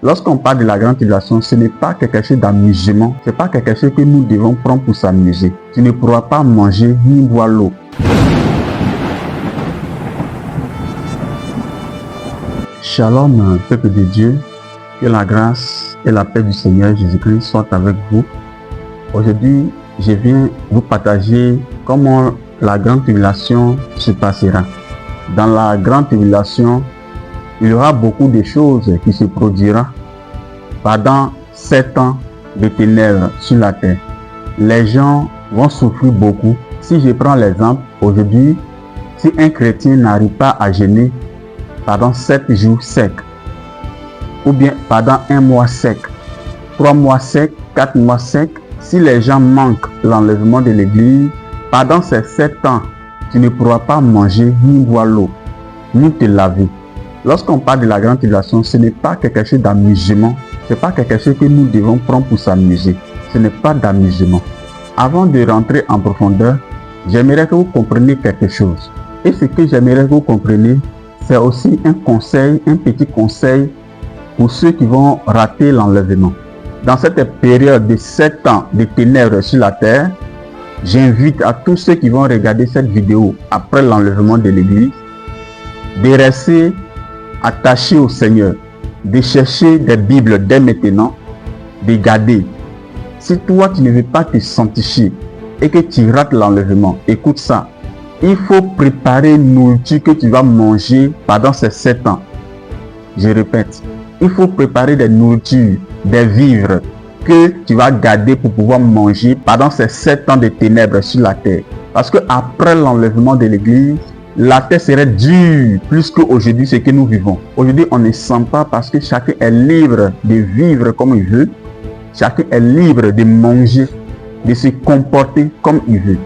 Lorsqu'on parle de la grande tribulation, ce n'est pas quelque chose d'amusement, ce n'est pas quelque chose que nous devons prendre pour s'amuser. Tu ne pourras pas manger ni boire l'eau. Shalom, peuple de Dieu, que la grâce et la paix du Seigneur Jésus-Christ soient avec vous. Aujourd'hui, je viens vous partager comment la grande tribulation se passera. Dans la grande tribulation, il y aura beaucoup de choses qui se produiront pendant 7 ans de ténèbres sur la terre. Les gens vont souffrir beaucoup. Si je prends l'exemple, aujourd'hui, si un chrétien n'arrive pas à jeûner pendant 7 jours secs, ou bien pendant 1 mois sec, 3 mois secs, 4 mois secs, si les gens manquent l'enlèvement de l'église, pendant ces 7 ans, tu ne pourras pas manger ni boire l'eau, ni te laver. Lorsqu'on parle de la grande tribulation, ce n'est pas quelque chose d'amusement, ce n'est pas quelque chose que nous devons prendre pour s'amuser. Ce n'est pas d'amusement. Avant de rentrer en profondeur, j'aimerais que vous compreniez quelque chose. Et ce que j'aimerais que vous compreniez, c'est aussi un conseil, un petit conseil pour ceux qui vont rater l'enlèvement. Dans cette période de 7 ans de ténèbres sur la terre, j'invite à tous ceux qui vont regarder cette vidéo après l'enlèvement de l'église, de rester attachés au Seigneur, de chercher des Bibles dès maintenant, de garder. Si toi tu ne veux pas te sanctifier et que tu rates l'enlèvement, écoute ça. Il faut préparer une nourriture que tu vas manger pendant ces 7 ans. Je répète, il faut préparer des nourritures, des vivres que tu vas garder pour pouvoir manger pendant ces 7 ans de ténèbres sur la terre. Parce que après l'enlèvement de l'église, la terre serait dure plus qu'aujourd'hui ce que nous vivons. Aujourd'hui, on ne sent pas parce que chacun est libre de vivre comme il veut. Chacun est libre de manger, de se comporter comme il veut.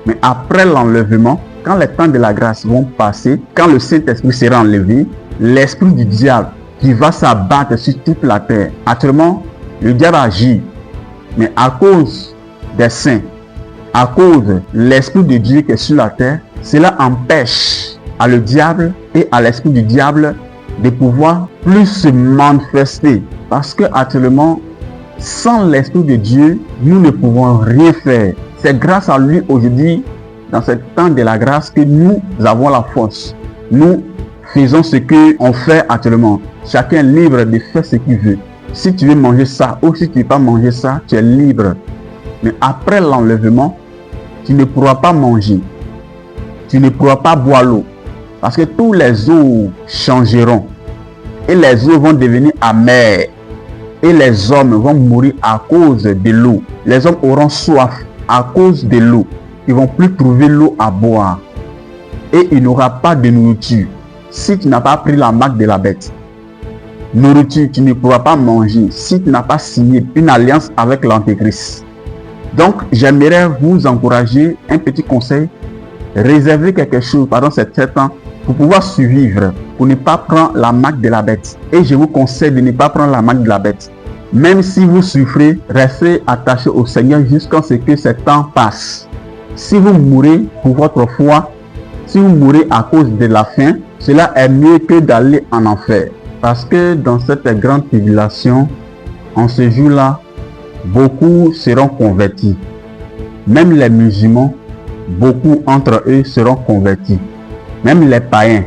Mais après l'enlèvement, quand les temps de la grâce vont passer, quand le Saint-Esprit sera enlevé, l'esprit du diable qui va s'abattre sur toute la terre. Actuellement, le diable agit, mais à cause des saints, à cause de l'Esprit de Dieu qui est sur la terre, cela empêche à le diable et à l'esprit du diable de pouvoir plus se manifester. Parce que actuellement, sans l'Esprit de Dieu, nous ne pouvons rien faire. C'est grâce à lui aujourd'hui, dans ce temps de la grâce, que nous avons la force. Nous faisons ce qu'on fait actuellement. Chacun est libre de faire ce qu'il veut. Si tu veux manger ça ou si tu ne veux pas manger ça, tu es libre. Mais après l'enlèvement, tu ne pourras pas manger. Tu ne pourras pas boire l'eau. Parce que tous les eaux changeront. Et les eaux vont devenir amères. Et les hommes vont mourir à cause de l'eau. Les hommes auront soif à cause de l'eau. Ils ne vont plus trouver l'eau à boire. Et il n'y aura pas de nourriture. Si tu n'as pas pris la marque de la bête, nourriture, tu ne pourras pas manger si tu n'as pas signé une alliance avec l'Antéchrist. Donc, j'aimerais vous encourager un petit conseil. Réservez quelque chose pendant ces 7 ans pour pouvoir survivre, pour ne pas prendre la marque de la bête. Et je vous conseille de ne pas prendre la marque de la bête. Même si vous souffrez, restez attaché au Seigneur jusqu'à ce que ce temps passe. Si vous mourrez pour votre foi, si vous mourrez à cause de la faim, cela est mieux que d'aller en enfer. Parce que dans cette grande tribulation, en ce jour-là, beaucoup seront convertis. Même les musulmans, beaucoup entre eux seront convertis. Même les païens,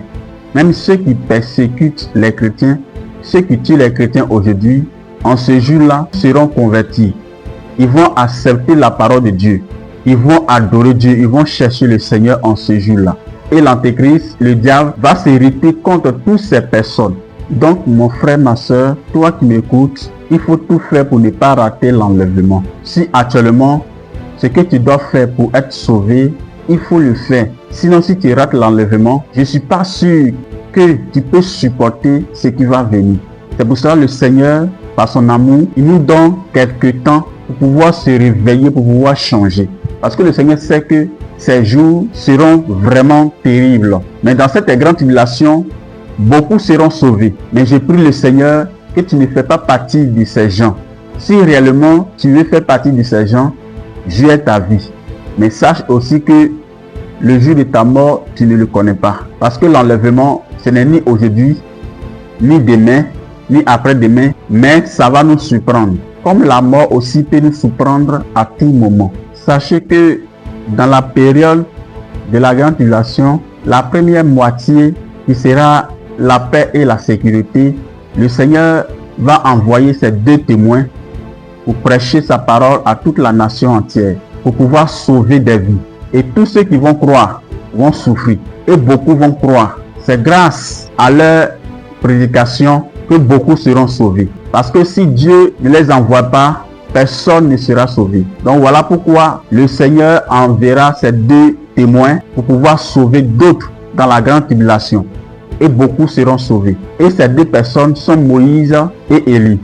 même ceux qui persécutent les chrétiens, ceux qui tuent les chrétiens aujourd'hui, en ce jour-là, seront convertis. Ils vont accepter la parole de Dieu. Ils vont adorer Dieu. Ils vont chercher le Seigneur en ce jour-là. Et l'Antéchrist, le diable, va s'irriter contre toutes ces personnes. Donc, mon frère, ma soeur, toi qui m'écoutes, il faut tout faire pour ne pas rater l'enlèvement. Si actuellement, ce que tu dois faire pour être sauvé, il faut le faire. Sinon, si tu rates l'enlèvement, je ne suis pas sûr que tu peux supporter ce qui va venir. C'est pour cela que le Seigneur, par son amour, il nous donne quelques temps pour pouvoir se réveiller, pour pouvoir changer. Parce que le Seigneur sait que ces jours seront vraiment terribles. Mais dans cette grande tribulation, beaucoup seront sauvés. Mais je prie le Seigneur que tu ne fais pas partie de ces gens. Si réellement tu veux faire partie de ces gens, Dieu est ta vie. Mais sache aussi que le jour de ta mort, tu ne le connais pas. Parce que l'enlèvement, ce n'est ni aujourd'hui, ni demain, ni après-demain, mais ça va nous surprendre. Comme la mort aussi peut nous surprendre à tout moment. Sachez que dans la période de la grande tribulation, la première moitié qui sera la paix et la sécurité, le Seigneur va envoyer ses 2 témoins pour prêcher sa parole à toute la nation entière, pour pouvoir sauver des vies. Et tous ceux qui vont croire vont souffrir. Et beaucoup vont croire. C'est grâce à leur prédication que beaucoup seront sauvés. Parce que si Dieu ne les envoie pas, personne ne sera sauvé. Donc voilà pourquoi le Seigneur enverra ces 2 témoins pour pouvoir sauver d'autres dans la grande tribulation. Et beaucoup seront sauvés. Et ces 2 personnes sont Moïse et Élie.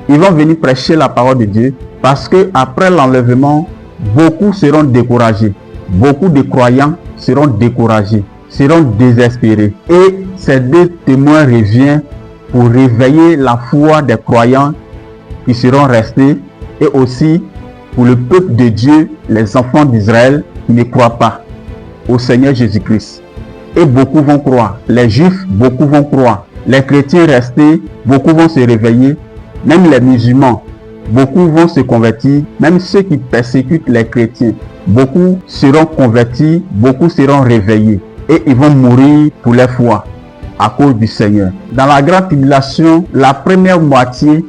Ils vont venir prêcher la parole de Dieu parce que après l'enlèvement, beaucoup seront découragés. Beaucoup de croyants seront découragés, seront désespérés. Et ces 2 témoins reviennent pour réveiller la foi des croyants qui seront restés et aussi pour le peuple de Dieu, les enfants d'Israël qui ne croient pas au Seigneur Jésus-Christ. Et beaucoup vont croire. Les Juifs, beaucoup vont croire. Les chrétiens restés, beaucoup vont se réveiller. Même les musulmans, beaucoup vont se convertir. Même ceux qui persécutent les chrétiens, beaucoup seront convertis, beaucoup seront réveillés. Et ils vont mourir pour leur foi à cause du Seigneur. Dans la grande tribulation, la première moitié,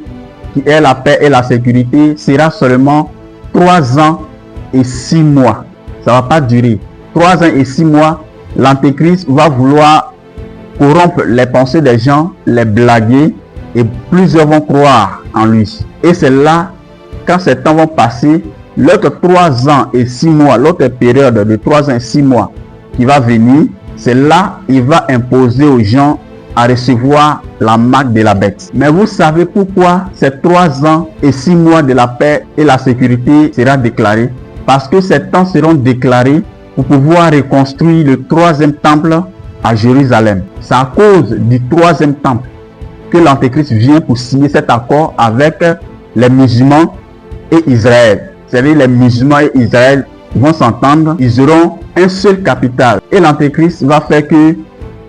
qui est la paix et la sécurité, sera seulement 3 ans et 6 mois. Ça ne va pas durer. 3 ans et 6 mois, l'Antéchrist va vouloir corrompre les pensées des gens, les blaguer, et plusieurs vont croire en lui. Et c'est là, quand ces temps vont passer, l'autre 3 ans et 6 mois, l'autre période de 3 ans et 6 mois qui va venir, c'est là il va imposer aux gens à recevoir la marque de la bête. Mais vous savez pourquoi ces 3 ans et 6 mois de la paix et la sécurité sera déclaré? Parce que ces temps seront déclarés pour pouvoir reconstruire le 3e temple à Jérusalem. C'est à cause du 3e temple que l'Antéchrist vient pour signer cet accord avec les musulmans et Israël. C'est-à-dire les musulmans et Israël vont s'entendre, ils auront un seul capital. Et l'Antéchrist va faire que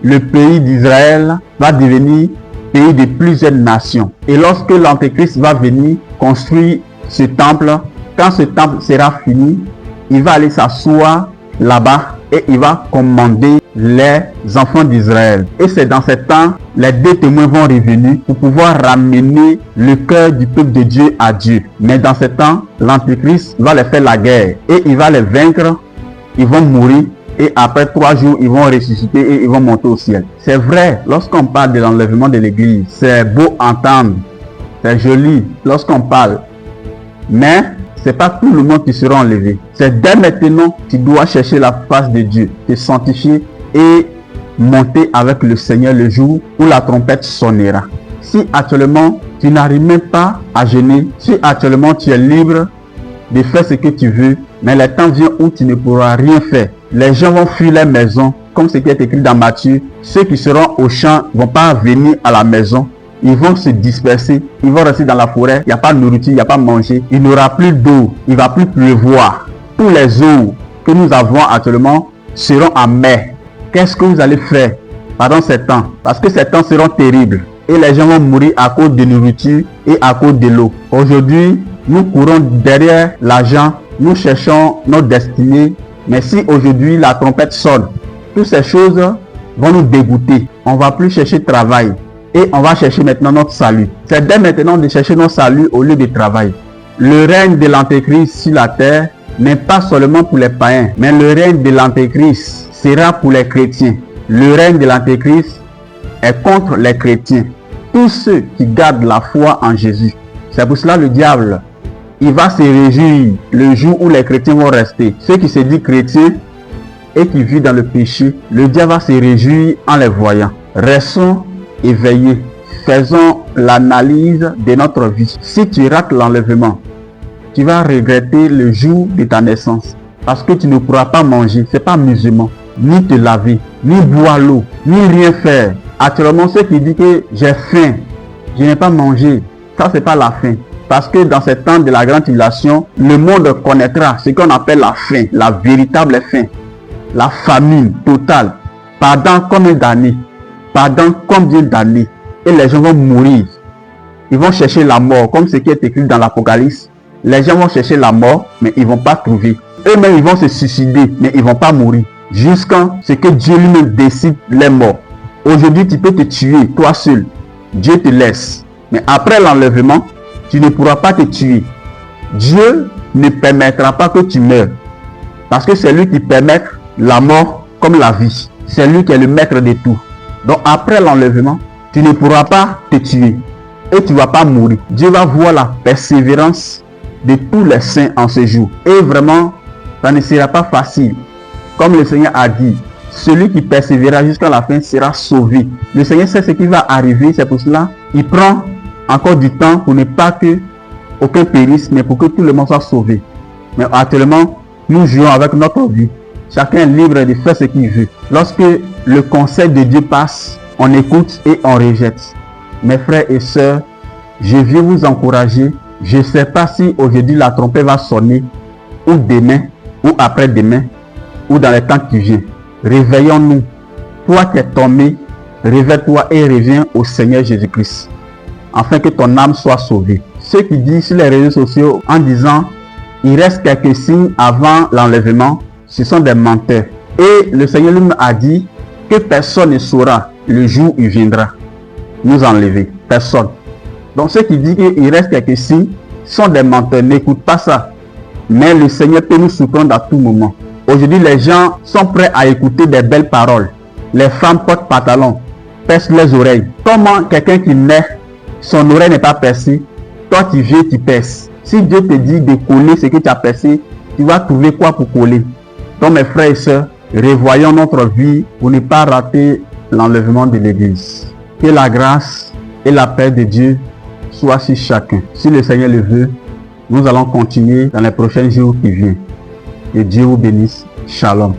le pays d'Israël va devenir pays de plusieurs nations. Et lorsque l'Antéchrist va venir construire ce temple, quand ce temple sera fini, il va aller s'asseoir là-bas et il va commander les enfants d'Israël. Et c'est dans ce temps, les 2 témoins vont revenir pour pouvoir ramener le cœur du peuple de Dieu à Dieu. Mais dans ce temps, l'Antéchrist va les faire la guerre et il va les vaincre. Ils vont mourir et après 3 jours, ils vont ressusciter et ils vont monter au ciel. C'est vrai, lorsqu'on parle de l'enlèvement de l'église, c'est beau entendre, c'est joli lorsqu'on parle. Mais c'est pas tout le monde qui sera enlevé. C'est dès maintenant que tu dois chercher la face de Dieu, te sanctifier et monter avec le Seigneur le jour où la trompette sonnera. Si actuellement tu n'arrives même pas à jeûner, si actuellement tu es libre de faire ce que tu veux, mais le temps vient où tu ne pourras rien faire. Les gens vont fuir les maisons, comme ce qui est écrit dans Matthieu. Ceux qui seront au champ ne vont pas venir à la maison. Ils vont se disperser, ils vont rester dans la forêt, il n'y a pas de nourriture, il n'y a pas de manger, il n'y aura plus d'eau, il ne va plus pleuvoir. Tous les eaux que nous avons actuellement seront amers. Qu'est-ce que vous allez faire pendant ces temps? Parce que ces temps seront terribles et les gens vont mourir à cause de nourriture et à cause de l'eau. Aujourd'hui, nous courons derrière l'argent, nous cherchons notre destinée, mais si aujourd'hui la trompette sonne, toutes ces choses vont nous dégoûter. On ne va plus chercher travail. Et on va chercher maintenant notre salut. C'est dès maintenant de chercher notre salut au lieu de travail. Le règne de l'Antéchrist sur la terre n'est pas seulement pour les païens, mais le règne de l'Antéchrist sera pour les chrétiens. Le règne de l'Antéchrist est contre les chrétiens. Tous ceux qui gardent la foi en Jésus. C'est pour cela le diable, il va se réjouir le jour où les chrétiens vont rester. Ceux qui se disent chrétiens et qui vivent dans le péché, le diable va se réjouir en les voyant. Restons éveillés, faisons l'analyse de notre vie. Si tu rates l'enlèvement, tu vas regretter le jour de ta naissance parce que tu ne pourras pas manger, c'est pas musulman, ni te laver, ni boire l'eau, ni rien faire. Actuellement, ceux qui disent que j'ai faim, je n'ai pas mangé, ça c'est pas la faim. Parce que dans ce temps de la grande tribulation, le monde connaîtra ce qu'on appelle la faim, la véritable faim, la famine totale. Pendant combien d'années? Pendant combien d'années? Et les gens vont mourir ils vont chercher la mort, comme ce qui est écrit dans l'Apocalypse. Les gens vont chercher la mort, mais ils ne vont pas trouver. Eux-mêmes, ils vont se suicider, mais ils ne vont pas mourir. Jusqu'à ce que Dieu lui-même décide les morts. Aujourd'hui, tu peux te tuer, toi seul. Dieu te laisse. Mais après l'enlèvement, tu ne pourras pas te tuer. Dieu ne permettra pas que tu meurs. Parce que c'est lui qui permet la mort comme la vie. C'est lui qui est le maître de tout. Donc après l'enlèvement, tu ne pourras pas te tuer. Et tu ne vas pas mourir. Dieu va voir la persévérance de tous les saints en ce jour. Et vraiment, ça ne sera pas facile. Comme le Seigneur a dit, celui qui persévérera jusqu'à la fin sera sauvé. Le Seigneur sait ce qui va arriver. C'est pour cela qu'il prend encore du temps pour ne pas que aucun périsse, mais pour que tout le monde soit sauvé. Mais actuellement, nous jouons avec notre vie. Chacun est libre de faire ce qu'il veut. Lorsque le conseil de Dieu passe, on écoute et on rejette. Mes frères et sœurs, je viens vous encourager. Je ne sais pas si aujourd'hui la trompette va sonner, ou demain, ou après-demain, ou dans les temps qui viennent. Réveillons-nous. Toi qui es tombé, réveille-toi et reviens au Seigneur Jésus-Christ, afin que ton âme soit sauvée. Ceux qui disent sur les réseaux sociaux en disant il reste quelques signes avant l'enlèvement, ce sont des menteurs. Et le Seigneur lui a dit que personne ne saura le jour où il viendra nous enlever. Personne. Donc ceux qui disent qu'il reste quelques signes sont des menteurs. N'écoute pas ça. Mais le Seigneur peut nous surprendre à tout moment. Aujourd'hui, les gens sont prêts à écouter des belles paroles. Les femmes portent pantalon, percent les oreilles. Comment quelqu'un qui naît, son oreille n'est pas percée, toi tu viens, tu perces. Si Dieu te dit de coller ce que tu as percé, tu vas trouver quoi pour coller? Donc mes frères et sœurs, revoyons notre vie pour ne pas rater l'enlèvement de l'Église. Que la grâce et la paix de Dieu soient sur chacun. Si le Seigneur le veut, nous allons continuer dans les prochains jours qui viennent. Que Dieu vous bénisse. Shalom.